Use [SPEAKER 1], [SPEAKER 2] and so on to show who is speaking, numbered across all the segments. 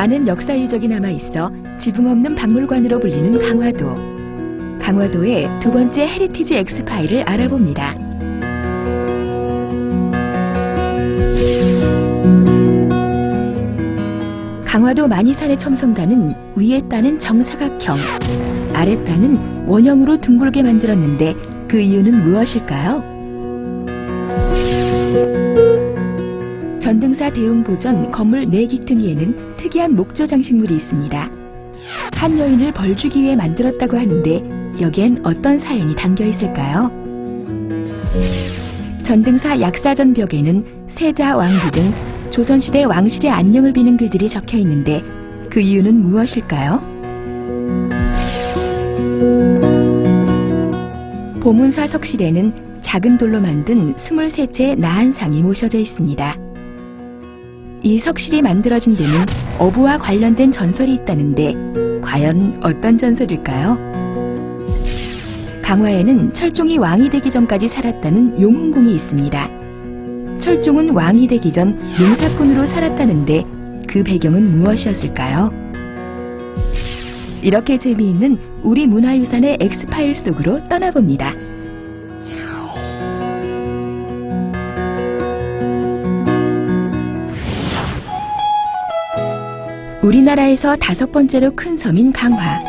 [SPEAKER 1] 많은 역사 유적이 남아있어 지붕 없는 박물관으로 불리는 강화도. 강화도의 두 번째 헤리티지 엑스파일을 알아봅니다. 강화도 만이산의 첨성단은 위에 따는 정사각형, 아래 따는 원형으로 둥글게 만들었는데 그 이유는 무엇일까요? 전등사 대웅보전 건물 4기퉁이에는 특이한 목조 장식물이 있습니다. 한 여인을 벌주기 위해 만들었다고 하는데 여기엔 어떤 사연이 담겨 있을까요? 전등사 약사전 벽에는 세자, 왕비 등 조선시대 왕실의 안녕을 비는 글들이 적혀 있는데 그 이유는 무엇일까요? 보문사 석실에는 작은 돌로 만든 23채의 나한상이 모셔져 있습니다. 이 석실이 만들어진 데는 어부와 관련된 전설이 있다는데 과연 어떤 전설일까요? 강화에는 철종이 왕이 되기 전까지 살았다는 용흥궁이 있습니다. 철종은 왕이 되기 전 농사꾼으로 살았다는데 그 배경은 무엇이었을까요? 이렇게 재미있는 우리 문화유산의 엑스파일 속으로 떠나봅니다. 우리나라에서 5번째로 큰 섬인 강화.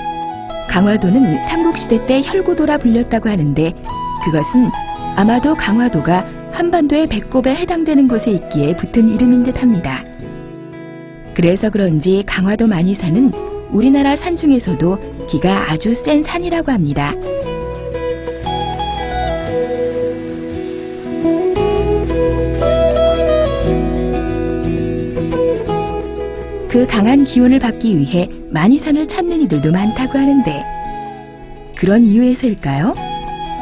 [SPEAKER 1] 강화도는 삼국시대 때 혈고도라 불렸다고 하는데 그것은 아마도 강화도가 한반도의 배꼽에 해당되는 곳에 있기에 붙은 이름인 듯합니다. 그래서 그런지 강화도 만이산은 우리나라 산 중에서도 기가 아주 센 산이라고 합니다. 그 강한 기운을 받기 위해 만이산을 찾는 이들도 많다고 하는데 그런 이유에서일까요?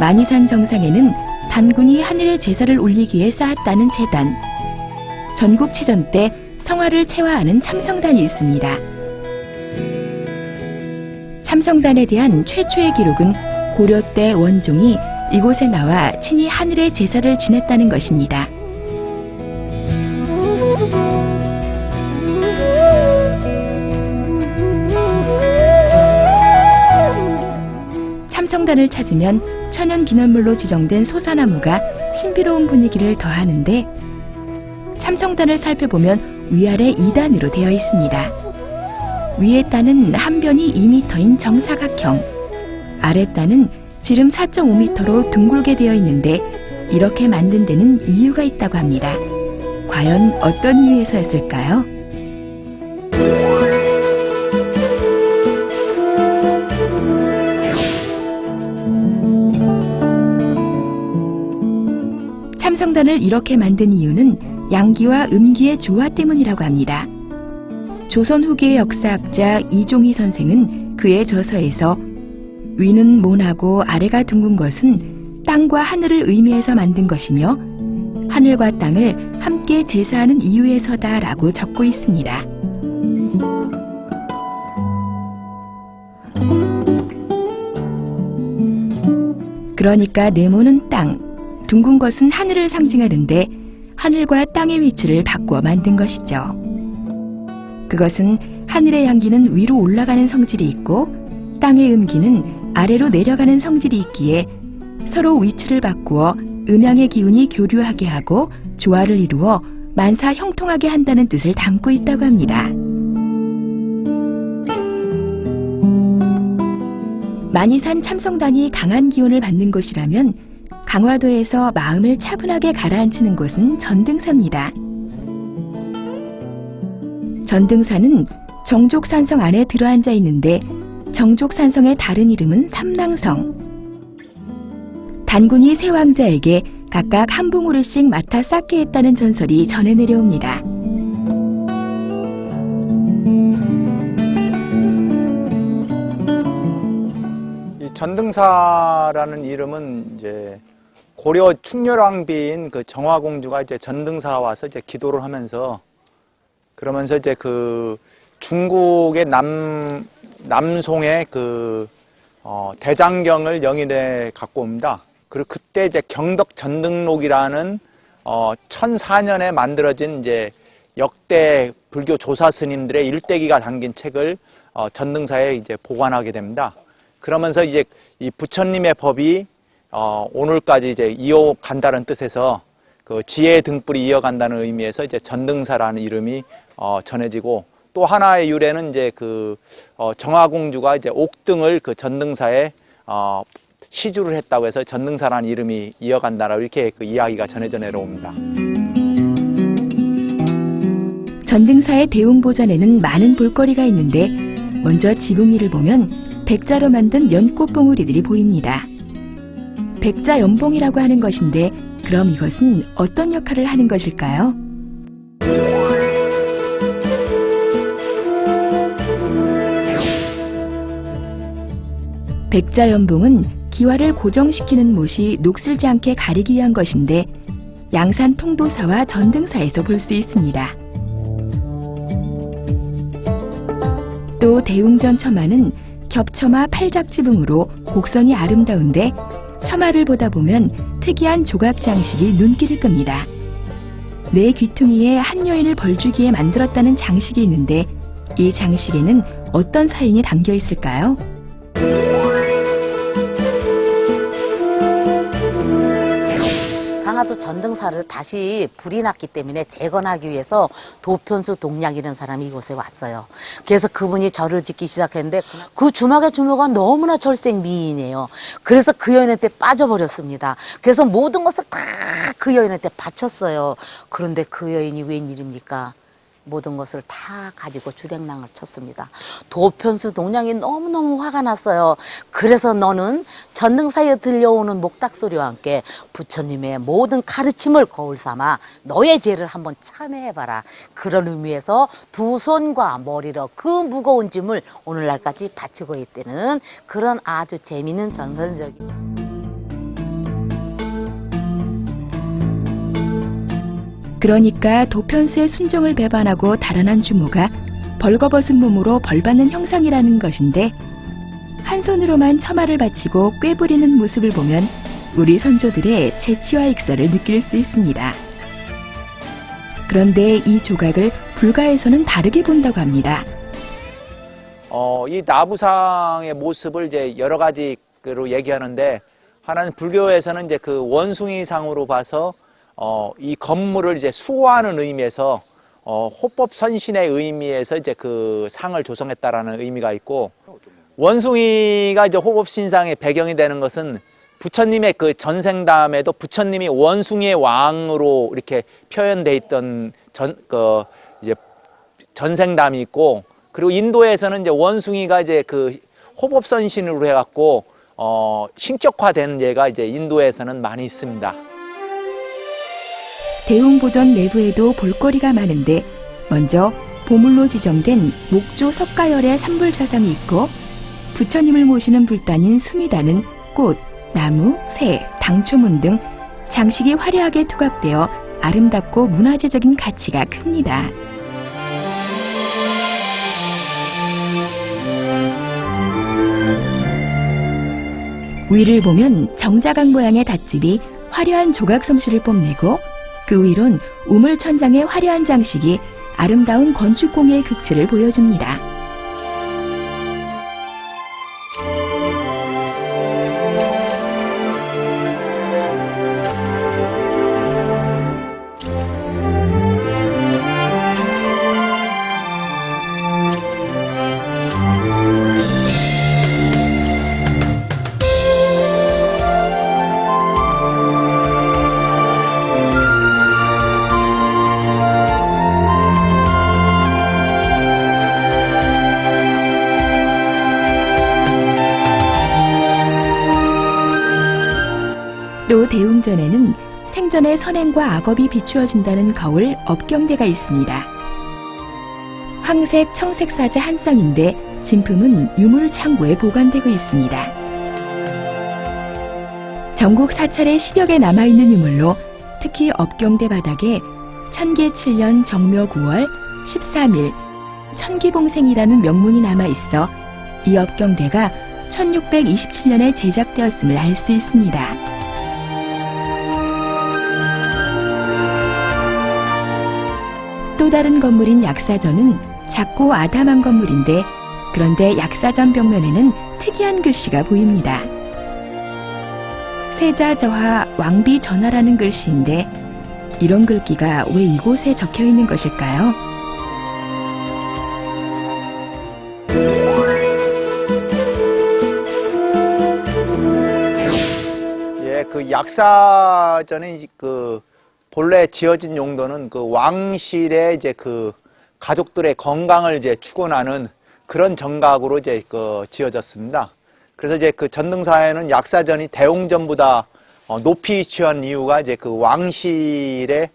[SPEAKER 1] 만이산 정상에는 단군이 하늘에 제사를 올리기 위해 쌓았다는 제단, 전국체전 때 성화를 채화하는 참성단이 있습니다. 참성단에 대한 최초의 기록은 고려 때 원종이 이곳에 나와 친히 하늘에 제사를 지냈다는 것입니다. 참성단을 찾으면 천연기념물로 지정된 소사나무가 신비로운 분위기를 더하는데 참성단을 살펴보면 위아래 2단으로 되어 있습니다. 위에 단은 한 변이 2m인 정사각형, 아래 단은 지름 4.5m로 둥글게 되어 있는데 이렇게 만든 데는 이유가 있다고 합니다. 과연 어떤 이유에서였을까요? 참성단을 이렇게 만든 이유는 양기와 음기의 조화 때문이라고 합니다. 조선 후기의 역사학자 이종희 선생은 그의 저서에서 위는 모나고 아래가 둥근 것은 땅과 하늘을 의미해서 만든 것이며 하늘과 땅을 함께 제사하는 이유에서다라고 적고 있습니다. 그러니까 네모는 땅, 둥근 것은 하늘을 상징하는데 하늘과 땅의 위치를 바꾸어 만든 것이죠. 그것은 하늘의 양기는 위로 올라가는 성질이 있고 땅의 음기는 아래로 내려가는 성질이 있기에 서로 위치를 바꾸어 음양의 기운이 교류하게 하고 조화를 이루어 만사 형통하게 한다는 뜻을 담고 있다고 합니다. 만이산 참성단이 강한 기운을 받는 곳이라면 강화도에서 마음을 차분하게 가라앉히는 곳은 전등사입니다. 전등사는 정족산성 안에 들어앉아 있는데 정족산성의 다른 이름은 삼랑성. 단군이 세 왕자에게 각각 한 봉우리씩 맡아 쌓게 했다는 전설이 전해 내려옵니다.
[SPEAKER 2] 이 전등사라는 이름은 이제 고려 충렬왕비인 그 정화공주가 이제 전등사 와서 이제 기도를 하면서 그러면서 이제 그 중국의 남송의 그 대장경을 영인에 갖고 옵니다. 그리고 그때 이제 경덕전등록이라는 1004년에 만들어진 이제 역대 불교 조사 스님들의 일대기가 담긴 책을 전등사에 이제 보관하게 됩니다. 그러면서 이제 이 부처님의 법이 오늘까지 이제 이어간다는 뜻에서 그 지혜의 등불이 이어간다는 의미에서 이제 전등사라는 이름이 전해지고, 또 하나의 유래는 이제 그 정화공주가 이제 옥등을 그 전등사에 시주를 했다고 해서 전등사라는 이름이 이어간다라고 이렇게 그 이야기가 전해져 내려옵니다.
[SPEAKER 1] 전등사의 대웅보전에는 많은 볼거리가 있는데 먼저 지붕 위를 보면 백자로 만든 연꽃 봉우리들이 보입니다. 백자 연봉이라고 하는 것인데 그럼 이것은 어떤 역할을 하는 것일까요? 백자 연봉은 기와를 고정시키는 못이 녹슬지 않게 가리기 위한 것인데 양산 통도사와 전등사에서 볼 수 있습니다. 또 대웅전 처마는 겹처마 팔작지붕으로 곡선이 아름다운데 처마를 보다 보면 특이한 조각 장식이 눈길을 끕니다. 내 귀퉁이에 한 여인을 벌주기에 만들었다는 장식이 있는데 이 장식에는 어떤 사연이 담겨 있을까요?
[SPEAKER 3] 강화도 전등사를 다시 불이 났기 때문에 재건하기 위해서 도편수 동략이라는 사람이 이곳에 왔어요. 그래서 그분이 절을 짓기 시작했는데 그 주막의 주모가 너무나 절생 미인이에요. 그래서 그 여인한테 빠져버렸습니다. 그래서 모든 것을 다 그 여인한테 바쳤어요. 그런데 그 여인이 웬일입니까? 모든 것을 다 가지고 주랭랑을 쳤습니다. 도편수 동량이 너무너무 화가 났어요. 그래서 너는 전등사에 들려오는 목닥소리와 함께 부처님의 모든 가르침을 거울 삼아 너의 죄를 한번 참회해봐라. 그런 의미에서 두 손과 머리로 그 무거운 짐을 오늘날까지 바치고 있다는 그런 아주 재미있는 전설적인
[SPEAKER 1] 그러니까 도편수의 순종을 배반하고 달아난 주모가 벌거벗은 몸으로 벌받는 형상이라는 것인데 한 손으로만 처마를 받치고 꾀부리는 모습을 보면 우리 선조들의 재치와 익사를 느낄 수 있습니다. 그런데 이 조각을 불가에서는 다르게 본다고 합니다.
[SPEAKER 2] 이 나부상의 모습을 이제 여러 가지로 얘기하는데, 하나는 불교에서는 이제 그 원숭이상으로 봐서 이 건물을 이제 수호하는 의미에서 호법 선신의 의미에서 이제 그 상을 조성했다라는 의미가 있고, 원숭이가 이제 호법 신상의 배경이 되는 것은 부처님의 그 전생담에도 부처님이 원숭이의 왕으로 이렇게 표현돼 있던 이제 전생담이 있고, 그리고 인도에서는 이제 원숭이가 이제 그 호법 선신으로 해갖고 신격화된 예가 이제 인도에서는 많이 있습니다.
[SPEAKER 1] 대웅보전 내부에도 볼거리가 많은데 먼저 보물로 지정된 목조 석가열의 삼불자상이 있고 부처님을 모시는 불단인 수미단은 꽃, 나무, 새, 당초문 등 장식이 화려하게 투각되어 아름답고 문화재적인 가치가 큽니다. 위를 보면 정자각 모양의 닷집이 화려한 조각 솜씨를 뽐내고 그 위론 우물천장의 화려한 장식이 아름다운 건축공예의 극치를 보여줍니다. 또 대웅전에는 생전의 선행과 악업이 비추어진다는 거울 업경대가 있습니다. 황색 청색 사제 한 쌍인데 진품은 유물 창고에 보관되고 있습니다. 전국 사찰에 10여 개 남아있는 유물로 특히 업경대 바닥에 천계 7년 정묘 9월 13일 천기봉생이라는 명문이 남아있어 이 업경대가 1627년에 제작되었음을 알 수 있습니다. 또 또 다른 건물인 약사전은 작고 아담한 건물인데 그런데 약사전 벽면에는 특이한 글씨가 보입니다. 세자저하 왕비전하라는 글씨인데 이런 글귀가 왜 이곳에 적혀 있는 것일까요?
[SPEAKER 2] 예, 그 약사전이 그 본래 지어진 용도는 그 왕실의 이제 그 가족들의 건강을 이제 축원하는 그런 정각으로 이제 그 지어졌습니다. 그래서 이제 그 전등사에는 약사전이 대웅전보다 높이 취한 이유가 이제 그 왕실의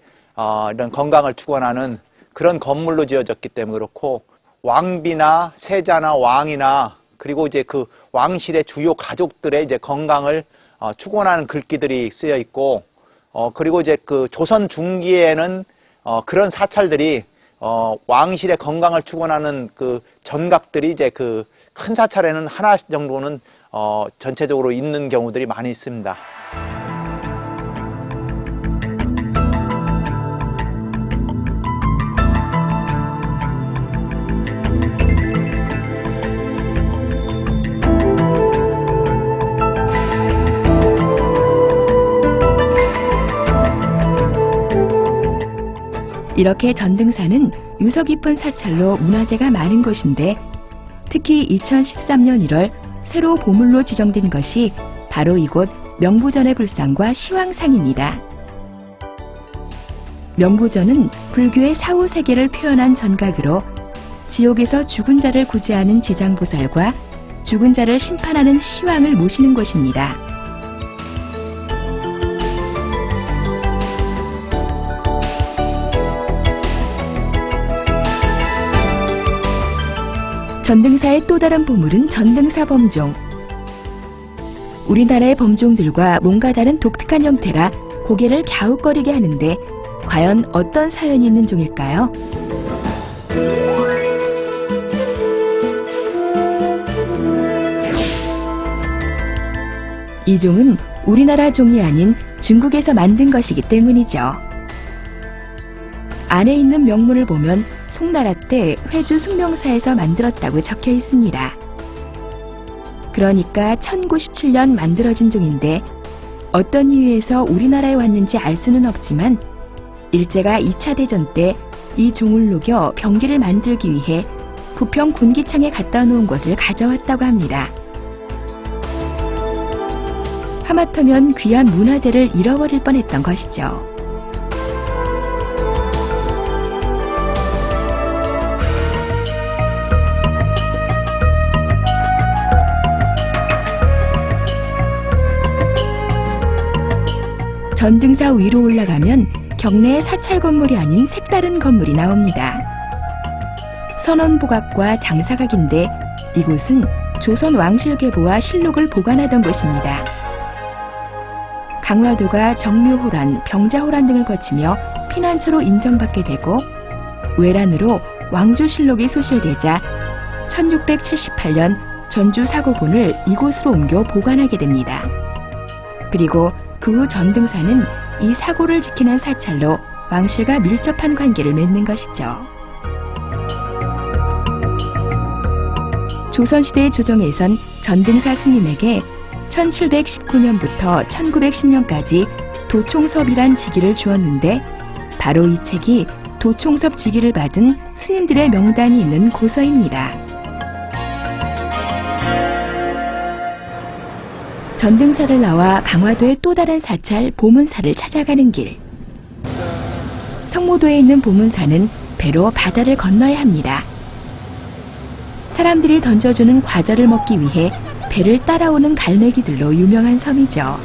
[SPEAKER 2] 이런 건강을 축원하는 그런 건물로 지어졌기 때문에 그렇고, 왕비나 세자나 왕이나 그리고 이제 그 왕실의 주요 가족들의 이제 건강을 축원하는 글귀들이 쓰여 있고, 그리고 이제 그 조선 중기에는 그런 사찰들이 왕실의 건강을 축원하는 그 전각들이 이제 그 큰 사찰에는 하나 정도는 전체적으로 있는 경우들이 많이 있습니다.
[SPEAKER 1] 이렇게 전등사는 유서 깊은 사찰로 문화재가 많은 곳인데 특히 2013년 1월 새로 보물로 지정된 것이 바로 이곳 명부전의 불상과 시황상입니다. 명부전은 불교의 사후세계를 표현한 전각으로 지옥에서 죽은 자를 구제하는 지장보살과 죽은 자를 심판하는 시황을 모시는 곳입니다. 전등사의 또 다른 보물은 전등사 범종. 우리나라의 범종들과 뭔가 다른 독특한 형태라 고개를 갸웃거리게 하는데 과연 어떤 사연이 있는 종일까요? 이 종은 우리나라 종이 아닌 중국에서 만든 것이기 때문이죠. 안에 있는 명문을 보면 송나라 때 회주 승명사에서 만들었다고 적혀 있습니다. 그러니까 1097년 만들어진 종인데 어떤 이유에서 우리나라에 왔는지 알 수는 없지만 일제가 2차 대전 때 이 종을 녹여 병기를 만들기 위해 부평 군기창에 갖다 놓은 것을 가져왔다고 합니다. 하마터면 귀한 문화재를 잃어버릴 뻔했던 것이죠. 전등사 위로 올라가면 경내의 사찰 건물이 아닌 색다른 건물이 나옵니다. 선원보각과 장사각인데 이곳은 조선 왕실계보와 실록을 보관하던 곳입니다. 강화도가 정묘호란, 병자호란 등을 거치며 피난처로 인정받게 되고 외란으로 왕조실록이 소실되자 1678년 전주사고본을 이곳으로 옮겨 보관하게 됩니다. 그리고 그 후 전등사는 이 사고를 지키는 사찰로 왕실과 밀접한 관계를 맺는 것이죠. 조선시대의 조정에선 전등사 스님에게 1719년부터 1910년까지 도총섭이란 직위를 주었는데 바로 이 책이 도총섭 직위를 받은 스님들의 명단이 있는 고서입니다. 전등사를 나와 강화도의 또 다른 사찰 보문사를 찾아가는 길. 성모도에 있는 보문사는 배로 바다를 건너야 합니다. 사람들이 던져주는 과자를 먹기 위해 배를 따라오는 갈매기들로 유명한 섬이죠.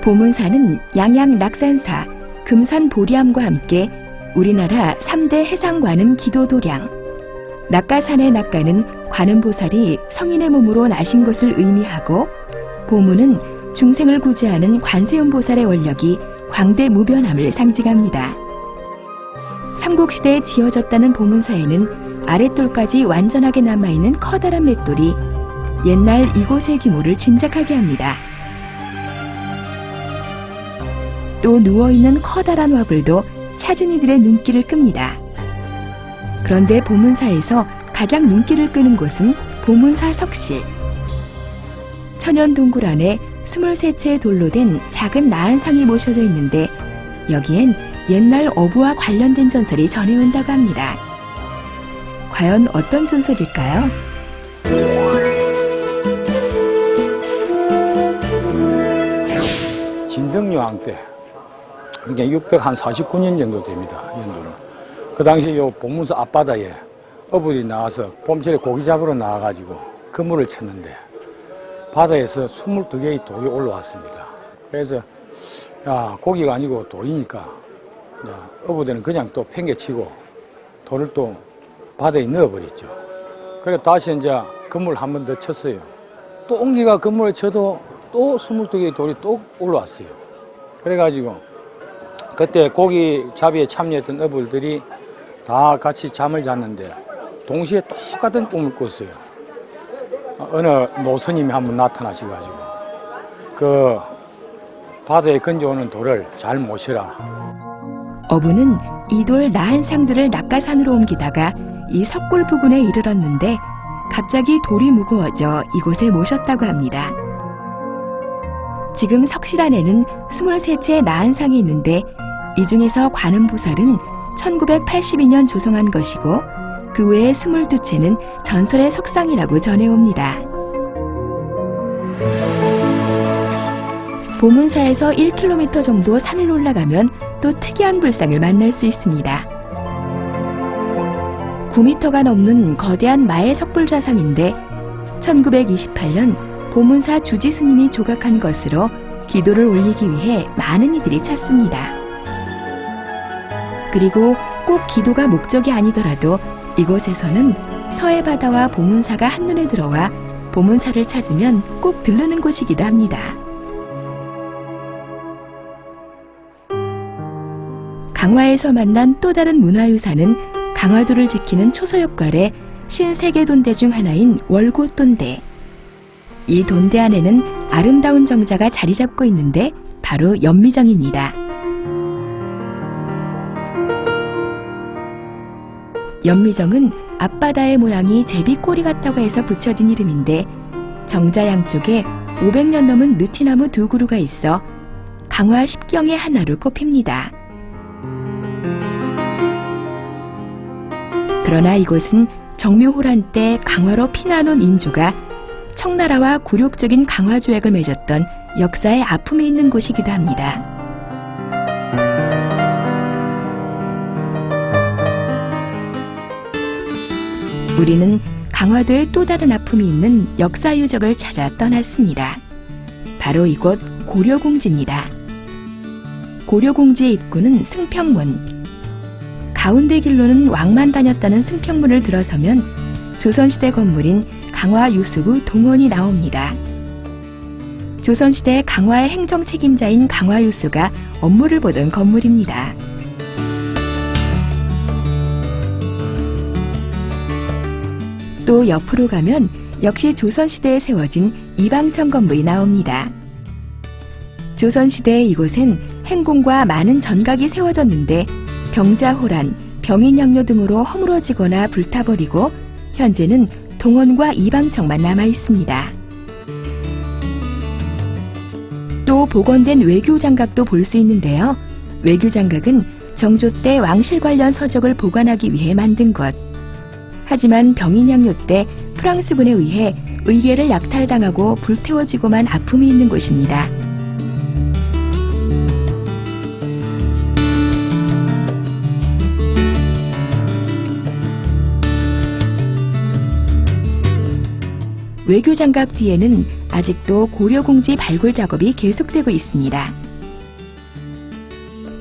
[SPEAKER 1] 보문사는 양양 낙산사, 금산 보리암과 함께 우리나라 3대 해상관음 기도도량, 낙가산의 낙가는 관음보살이 성인의 몸으로 나신 것을 의미하고 보문은 중생을 구제하는 관세음보살의 원력이 광대무변함을 상징합니다. 삼국시대에 지어졌다는 보문사에는 아랫돌까지 완전하게 남아있는 커다란 맷돌이 옛날 이곳의 규모를 짐작하게 합니다. 또 누워있는 커다란 화불도 찾은 이들의 눈길을 끕니다. 그런데 보문사에서 가장 눈길을 끄는 곳은 보문사 석실. 천연 동굴 안에 23채의 돌로 된 작은 나한상이 모셔져 있는데 여기엔 옛날 어부와 관련된 전설이 전해온다고 합니다. 과연 어떤 전설일까요?
[SPEAKER 4] 진덕여왕 때, 그러니까 649년 정도 됩니다. 연도는. 그 당시 요 보문사 앞바다에 어부들이 나와서 봄철에 고기 잡으러 나와가지고 그물을 쳤는데 바다에서 22개의 돌이 올라왔습니다. 그래서 야, 고기가 아니고 돌이니까 어부들은 그냥 또 팽개치고 돌을 또 바다에 넣어버렸죠. 그래 다시 이제 그물 한 번 더 쳤어요. 또 옹기가 그물을 쳐도 또 22개의 돌이 또 올라왔어요. 그래가지고 그때 고기 잡이에 참여했던 어부들이 다 같이 잠을 잤는데 동시에 똑같은 꿈을 꿨어요. 어느 노스님이 한번 나타나셔가지고 그 바다에 건져오는 돌을 잘 모시라.
[SPEAKER 1] 어부는 이 돌 나한상들을 낙가산으로 옮기다가 이 석굴 부근에 이르렀는데 갑자기 돌이 무거워져 이곳에 모셨다고 합니다. 지금 석실 안에는 23채의 나한상이 있는데 이 중에서 관음보살은 1982년 조성한 것이고 그 외에 22채는 전설의 석상이라고 전해옵니다. 보문사에서 1km 정도 산을 올라가면 또 특이한 불상을 만날 수 있습니다. 9m가 넘는 거대한 마의 석불좌상인데 1928년 보문사 주지 스님이 조각한 것으로 기도를 올리기 위해 많은 이들이 찾습니다. 그리고 꼭 기도가 목적이 아니더라도 이곳에서는 서해 바다와 보문사가 한눈에 들어와 보문사를 찾으면 꼭 들르는 곳이기도 합니다. 강화에서 만난 또 다른 문화유산은 강화도를 지키는 초소역갈의 신세계돈대 중 하나인 월곶돈대. 이 돈대 안에는 아름다운 정자가 자리 잡고 있는데 바로 연미정입니다. 연미정은 앞바다의 모양이 제비꼬리 같다고 해서 붙여진 이름인데 정자 양쪽에 500년 넘은 느티나무 2그루가 있어 강화 10경의 하나로 꼽힙니다. 그러나 이곳은 정묘호란 때 강화로 피난온 인조가 청나라와 굴욕적인 강화 조약을 맺었던 역사의 아픔이 있는 곳이기도 합니다. 우리는 강화도에 또 다른 아픔이 있는 역사 유적을 찾아 떠났습니다. 바로 이곳 고려궁지입니다. 고려궁지의 입구는 승평문. 가운데 길로는 왕만 다녔다는 승평문을 들어서면 조선시대 건물인 강화 유수구 동원이 나옵니다. 조선시대 강화의 행정 책임자인 강화 유수가 업무를 보던 건물입니다. 또 옆으로 가면 역시 조선시대에 세워진 이방청 건물이 나옵니다. 조선시대에 이곳엔 행궁과 많은 전각이 세워졌는데 병자호란, 병인양요 등으로 허물어지거나 불타버리고 현재는 동원과 이방청만 남아 있습니다. 또 복원된 외교장각도 볼 수 있는데요. 외교장각은 정조 때 왕실 관련 서적을 보관하기 위해 만든 것. 하지만 병인양요 때 프랑스군에 의해 의궤를 약탈당하고 불태워지고만 아픔이 있는 곳입니다. 외교장각 뒤에는 아직도 고려궁지 발굴 작업이 계속되고 있습니다.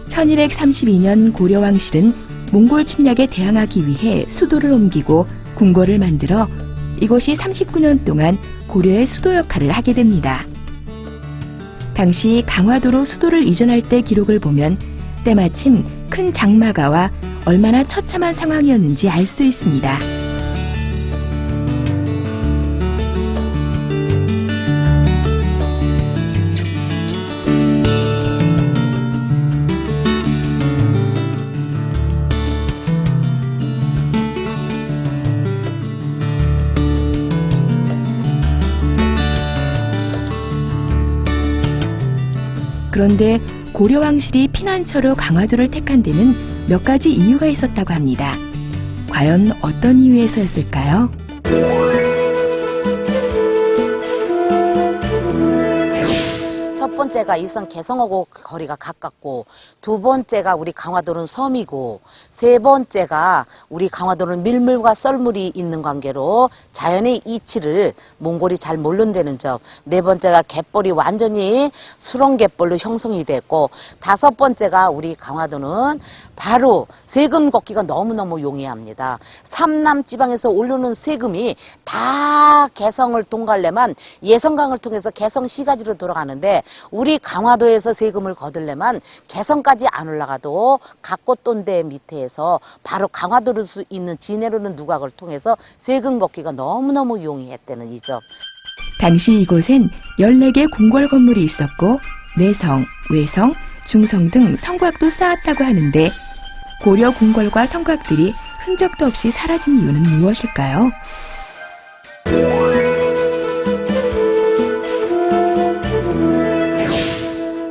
[SPEAKER 1] 1232년 고려왕실은 몽골 침략에 대항하기 위해 수도를 옮기고 궁궐을 만들어 이곳이 39년 동안 고려의 수도 역할을 하게 됩니다. 당시 강화도로 수도를 이전할 때 기록을 보면 때마침 큰 장마가와 얼마나 처참한 상황이었는지 알 수 있습니다. 그런데 고려 왕실이 피난처로 강화도를 택한 데는 몇 가지 이유가 있었다고 합니다. 과연 어떤 이유에서였을까요?
[SPEAKER 3] 첫 번째가 일선 개성하고 거리가 가깝고, 두 번째가 우리 강화도는 섬이고, 세 번째가 우리 강화도는 밀물과 썰물이 있는 관계로 자연의 이치를 몽골이 잘 모른다는 점, 네 번째가 갯벌이 완전히 수렁갯벌로 형성이 됐고, 다섯 번째가 우리 강화도는 바로 세금 걷기가 너무너무 용이합니다. 삼남 지방에서 오르는 세금이 다 개성을 통과하려면 예성강을 통해서 개성 시가지로 돌아가는데, 우리 강화도에서 세금을 거둘려면 개성까지 안 올라가도 각꽃돈대 밑에서 바로 강화도로 수 있는 진해로는 누각을 통해서 세금 걷기가 너무너무 용이했다는 이 점.
[SPEAKER 1] 당시 이곳엔 14개 궁궐 건물이 있었고 내성, 외성, 중성 등 성곽도 쌓았다고 하는데 고려 궁궐과 성곽들이 흔적도 없이 사라진 이유는 무엇일까요?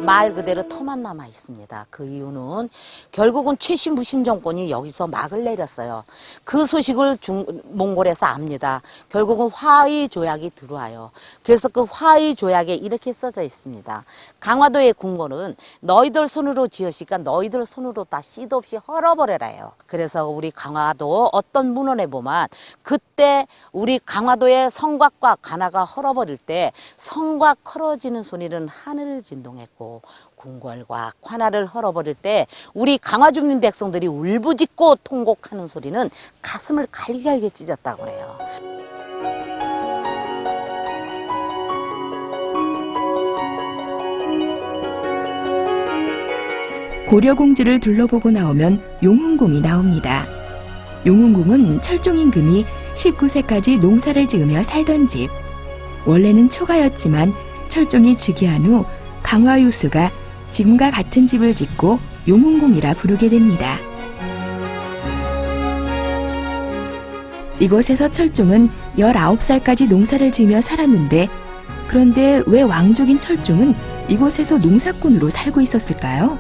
[SPEAKER 3] 말 그대로 터만 남아 있습니다. 그 이유는 결국은 최신 무신 정권이 여기서 막을 내렸어요. 그 소식을 몽골에서 압니다. 결국은 화의 조약이 들어와요. 그래서 그 화의 조약에 이렇게 써져 있습니다. 강화도의 궁궐은 너희들 손으로 지었으니까 너희들 손으로 다 씨도 없이 헐어버려라요. 그래서 우리 강화도 어떤 문헌에 보면 그때 우리 강화도의 성곽과 관아가 헐어버릴 때 성곽 헐어지는 소리는 하늘을 진동했고, 궁궐과 관아를 헐어버릴 때 우리 강화 주민 백성들이 울부짖고 통곡하는 소리는 가슴을 갈기갈기 찢었다고 그래요.
[SPEAKER 1] 고려공지를 둘러보고 나오면 용훈궁이 나옵니다. 용훈궁은 철종 임금이 19세까지 농사를 지으며 살던 집. 원래는 초가였지만 철종이 즉위한 후 강화유수가 지금과 같은 집을 짓고 용훈궁이라 부르게 됩니다. 이곳에서 철종은 19살까지 농사를 지으며 살았는데, 그런데 왜 왕족인 철종은 이곳에서 농사꾼으로 살고 있었을까요?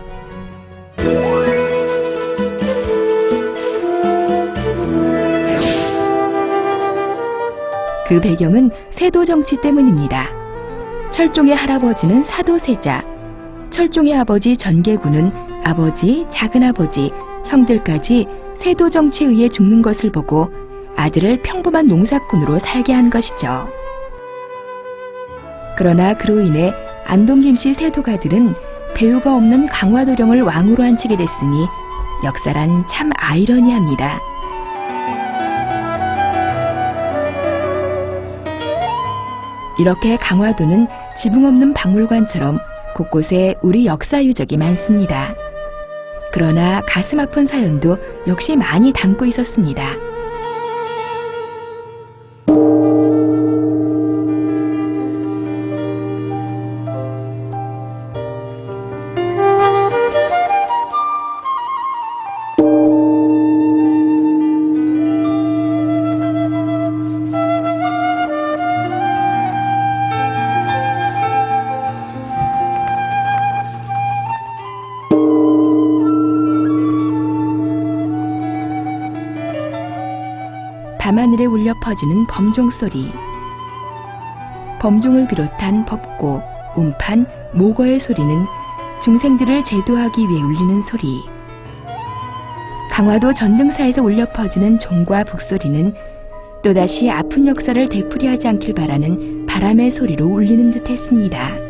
[SPEAKER 1] 그 배경은 세도 정치 때문입니다. 철종의 할아버지는 사도세자, 철종의 아버지 전계군은 아버지, 작은아버지, 형들까지 세도 정치에 의해 죽는 것을 보고 아들을 평범한 농사꾼으로 살게 한 것이죠. 그러나 그로 인해 안동 김씨 세도가들은 배우가 없는 강화도령을 왕으로 앉히게 됐으니 역사란 참 아이러니합니다. 이렇게 강화도는 지붕 없는 박물관처럼 곳곳에 우리 역사 유적이 많습니다. 그러나 가슴 아픈 사연도 역시 많이 담고 있었습니다. 밤하늘에 울려 퍼지는 범종 소리. 범종을 비롯한 법고, 운판, 모거의 소리는 중생들을 제도하기 위해 울리는 소리. 강화도 전등사에서 울려 퍼지는 종과 북소리는 또다시 아픈 역사를 되풀이하지 않길 바라는 바람의 소리로 울리는 듯 했습니다.